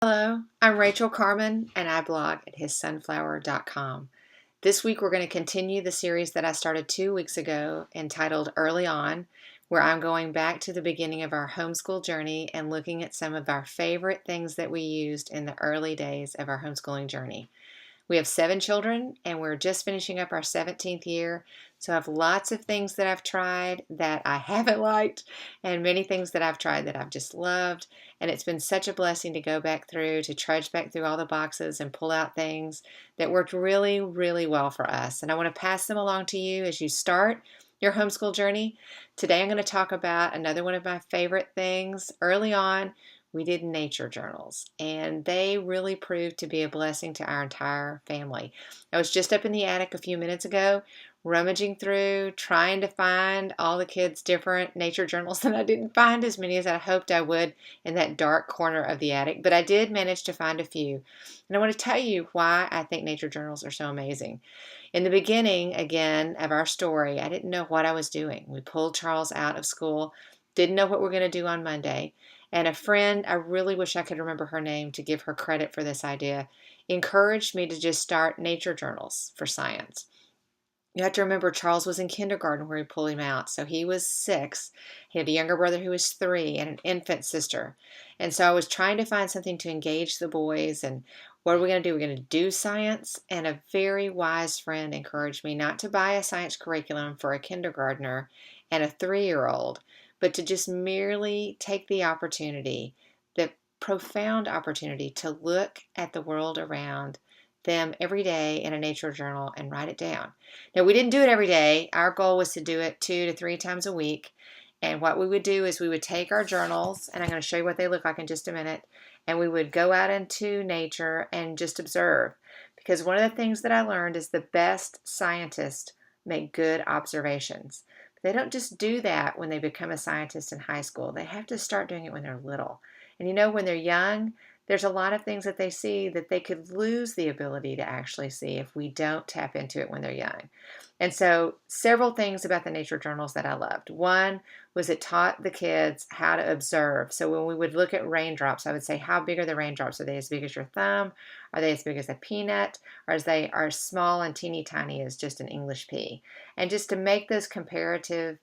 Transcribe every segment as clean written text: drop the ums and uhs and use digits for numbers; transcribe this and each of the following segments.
Hello, I'm Rachel Carman, and I blog at hissunflower.com. This week, we're going to continue the series that I started 2 weeks ago entitled Early On, where I'm going back to the beginning of our homeschool journey and looking at some of our favorite things that we used in the early days of our homeschooling journey. We have 7 children, and we're just finishing up our 17th year. So I have lots of things that I've tried that I haven't liked, and many things that I've tried that I've just loved. And it's been such a blessing to go back through, to trudge back through all the boxes and pull out things that worked really, really well for us. And I want to pass them along to you as you start your homeschool journey. Today I'm going to talk about another one of my favorite things. Early on, we did nature journals, and they really proved to be a blessing to our entire family. I was just up in the attic a few minutes ago, rummaging through, trying to find all the kids' different nature journals, and I didn't find as many as I hoped I would in that dark corner of the attic, but I did manage to find a few. And I want to tell you why I think nature journals are so amazing. In the beginning, again, of our story, I didn't know what I was doing. We pulled Charles out of school, didn't know what we're going to do on Monday. And a friend, I really wish I could remember her name to give her credit for this idea, encouraged me to just start nature journals for science. You have to remember Charles was in kindergarten where we pulled him out. So he was 6. He had a younger brother who was 3 and an infant sister. And so I was trying to find something to engage the boys. And what are we going to do? We're going to do science. And a very wise friend encouraged me not to buy a science curriculum for a kindergartner and a 3-year-old, but to just merely take the opportunity, the profound opportunity to look at the world around them every day in a nature journal and write it down. Now, we didn't do it every day. Our goal was to do it 2 to 3 times a week. And what we would do is we would take our journals, and I'm going to show you what they look like in just a minute, and we would go out into nature and just observe. Because one of the things that I learned is the best scientists make good observations. But they don't just do that when they become a scientist in high school. They have to start doing it when they're little. And when they're young, there's a lot of things that they see that they could lose the ability to actually see if we don't tap into it when they're young. And so several things about the nature journals that I loved. One was it taught the kids how to observe. So when we would look at raindrops, I would say, how big are the raindrops? Are they as big as your thumb? Are they as big as a peanut? Or are small and teeny tiny as just an English pea? And just to make those comparative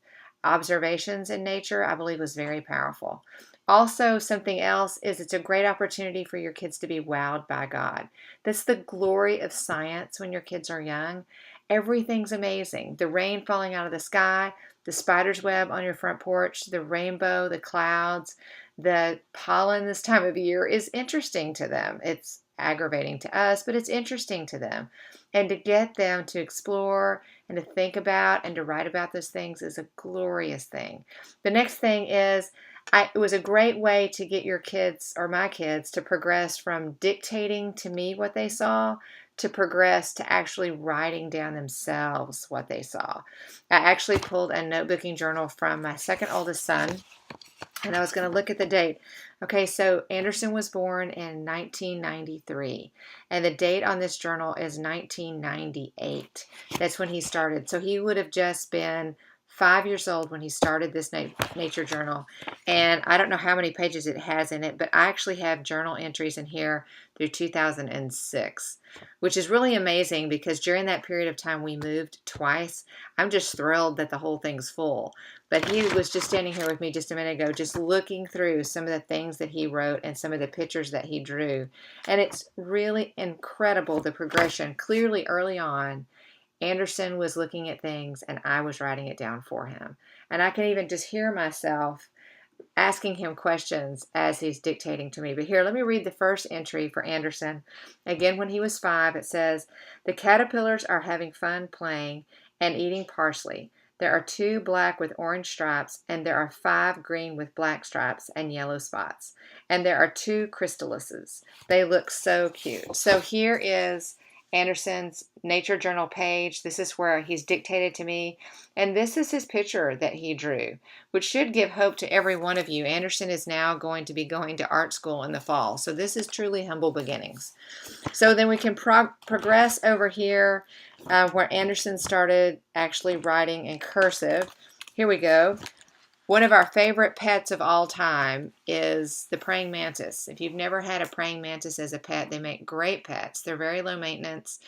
observations in nature, I believe was very powerful. Also, something else is it's a great opportunity for your kids to be wowed by God. That's the glory of science when your kids are young. Everything's amazing. The rain falling out of the sky, the spider's web on your front porch, the rainbow, the clouds, the pollen this time of year is interesting to them. It's aggravating to us, but it's interesting to them. And to get them to explore and to think about and to write about those things is a glorious thing. The next thing is it was a great way to get your kids or my kids to progress from dictating to me what they saw to progress to actually writing down themselves what they saw. I actually pulled a notebooking journal from my second oldest son, and I was going to look at the date. Okay, so Anderson was born in 1993, and the date on this journal is 1998. That's when he started. So he would have just been 5 years old when he started this nature journal. And I don't know how many pages it has in it, but I actually have journal entries in here through 2006, which is really amazing because during that period of time we moved twice. I'm just thrilled that the whole thing's full. But he was just standing here with me just a minute ago, just looking through some of the things that he wrote and some of the pictures that he drew. And it's really incredible, the progression. Clearly early on, Anderson was looking at things and I was writing it down for him. And I can even just hear myself asking him questions as he's dictating to me. But here, let me read the first entry for Anderson. Again, when he was 5, it says, "The caterpillars are having fun playing and eating parsley. There are 2 black with orange stripes, and there are 5 green with black stripes and yellow spots. And there are 2 chrysalises. They look so cute." So here is Anderson's nature journal page. This is where he's dictated to me. And this is his picture that he drew, which should give hope to every one of you. Anderson is now going to be going to art school in the fall. So this is truly humble beginnings. So then we can progress over here where Anderson started actually writing in cursive. Here we go. One of our favorite pets of all time is the praying mantis. If you've never had a praying mantis as a pet, they make great pets. They're very low maintenance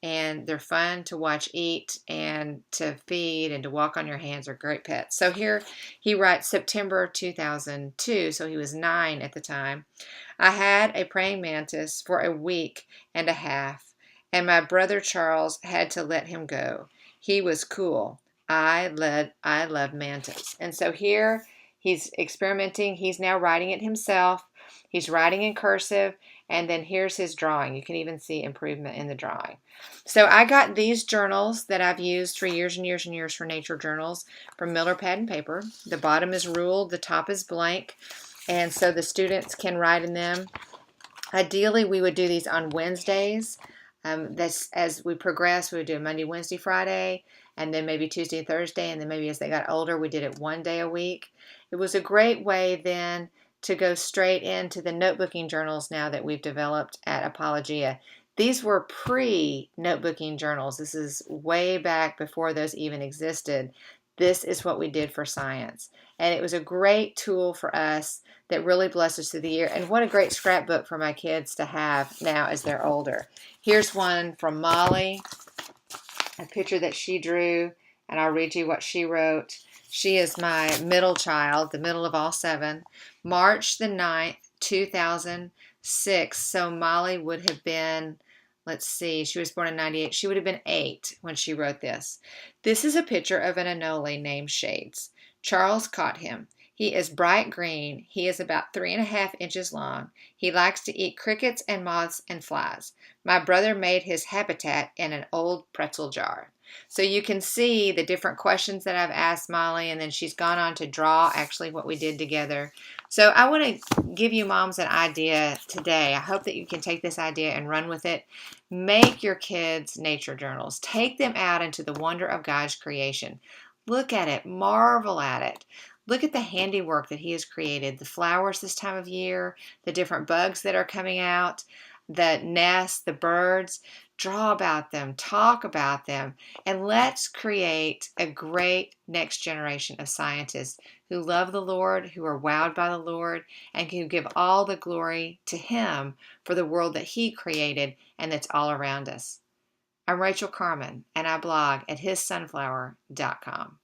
and they're fun to watch eat and to feed and to walk on your hands. Are great pets. So here he writes September 2002, so he was 9 at the time. I had a praying mantis for a week and a half, and my brother Charles had to let him go. He was cool. I love mantis. And so here he's experimenting. He's now writing it himself. He's writing in cursive. And then here's his drawing. You can even see improvement in the drawing. So I got these journals that I've used for years and years and years for nature journals from Miller Pad and Paper. The bottom is ruled. The top is blank. And so the students can write in them. Ideally, we would do these on Wednesdays. As we progress, we would do Monday, Wednesday, Friday, and then maybe Tuesday and Thursday, and then maybe as they got older, we did it one day a week. It was a great way then to go straight into the notebooking journals now that we've developed at Apologia. These were pre-notebooking journals. This is way back before those even existed. This is what we did for science. And it was a great tool for us that really blessed us through the year. And what a great scrapbook for my kids to have now as they're older. Here's one from Molly, a picture that she drew, and I'll read you what she wrote. She is my middle child, the middle of all 7. March the 9th, 2006. So Molly would have been, let's see, she was born in 98. She would have been 8 when she wrote this. This is a picture of an anole named Shades. Charles caught him. He is bright green. He is about 3.5 inches long. He likes to eat crickets and moths and flies. My brother made his habitat in an old pretzel jar. So you can see the different questions that I've asked Molly, and then she's gone on to draw actually what we did together. So I want to give you moms an idea today. I hope that you can take this idea and run with it. Make your kids nature journals. Take them out into the wonder of God's creation. Look at it. Marvel at it. Look at the handiwork that he has created, the flowers this time of year, the different bugs that are coming out, the nests, the birds. Draw about them, talk about them, and let's create a great next generation of scientists who love the Lord, who are wowed by the Lord, and who give all the glory to him for the world that he created and that's all around us. I'm Rachel Carman, and I blog at hissunflower.com.